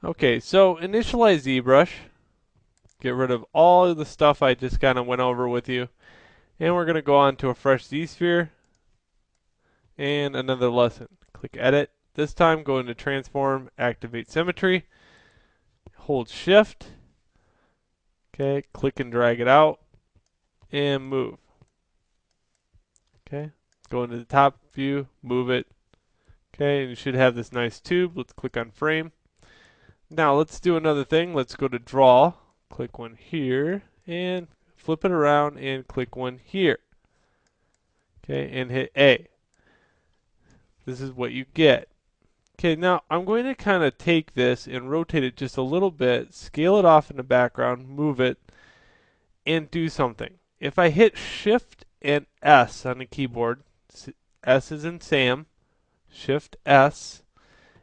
Okay, so initialize ZBrush. Get rid of all of the stuff I just kind of went over with you. And we're going to go on to a fresh Zsphere and another lesson. Click Edit. This time go into Transform, Activate Symmetry. Hold Shift. Okay, click and drag it out and move. Okay, go into the top view, move it. Okay, and you should have this nice tube. Let's click on Frame. Now let's do another thing. Let's go to Draw. Click one here and flip it around and click one here. Okay, and hit A. This is what you get. Okay, now I'm going to kind of take this and rotate it just a little bit, scale it off in the background, move it, and do something. If I hit Shift and S on the keyboard, S is in Sam, Shift S,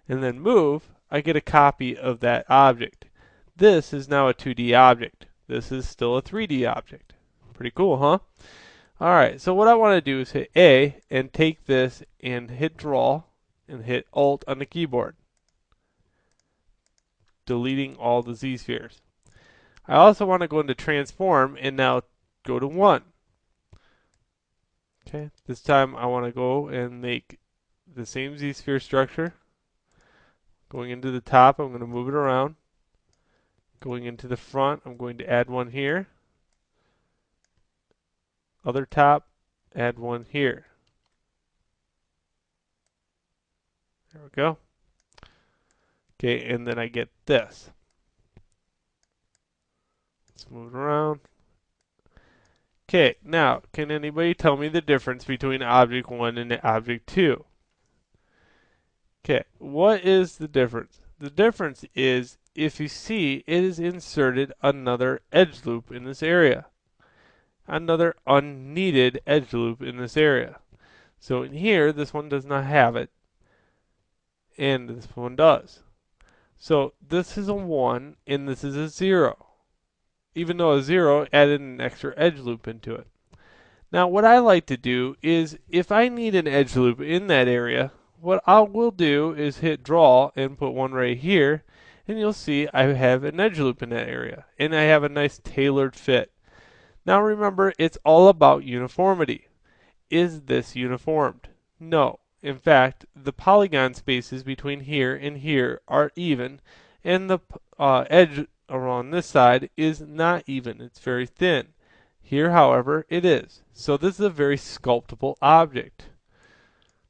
and then move, I get a copy of that object. This is now a 2D object. This is still a 3D object. Pretty cool, huh? Alright, so what I want to do is hit A and take this and hit Draw and hit Alt on the keyboard, deleting all the Z-spheres. I also want to go into Transform and now go to 1. Okay, this time I want to go and make the same Z-sphere structure. Going into the top, I'm going to move it around. Going into the front, I'm going to add one here. Other top, add one here. There we go. Okay, and then I get this. Let's move it around. Okay, now, can anybody tell me the difference between object 1 and object 2? Okay, what is the difference? The difference is, if you see, it has inserted another edge loop in this area. Another unneeded edge loop in this area. So in here, this one does not have it, and this one does. So this is a 1, and this is a 0. Even though a 0 added an extra edge loop into it. Now what I like to do is, if I need an edge loop in that area, what I will do is hit Draw and put one right here, and you'll see I have an edge loop in that area, and I have a nice tailored fit. Now remember, it's all about uniformity. Is this uniformed? No. In fact, the polygon spaces between here and here are even, and the edge around this side is not even. It's very thin. Here, however, it is. So this is a very sculptable object.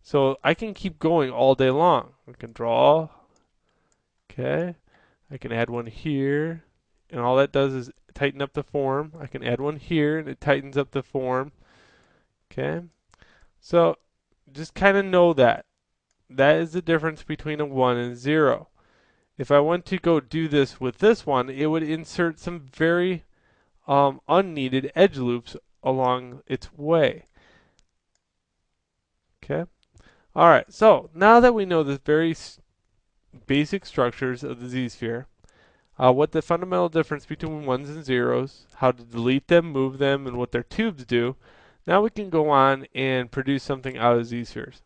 So I can keep going all day long. I can draw. Okay. I can add one here. And all that does is tighten up the form. I can add one here and it tightens up the form. Okay. So just kind of know that. That is the difference between a 1 and 0. If I want to go do this with this one, it would insert some very unneeded edge loops along its way. Okay. Alright, so now that we know the very basic structures of the Z-sphere, what the fundamental difference between 1s and 0s, how to delete them, move them, and what their tubes do, now we can go on and produce something out of Z-spheres.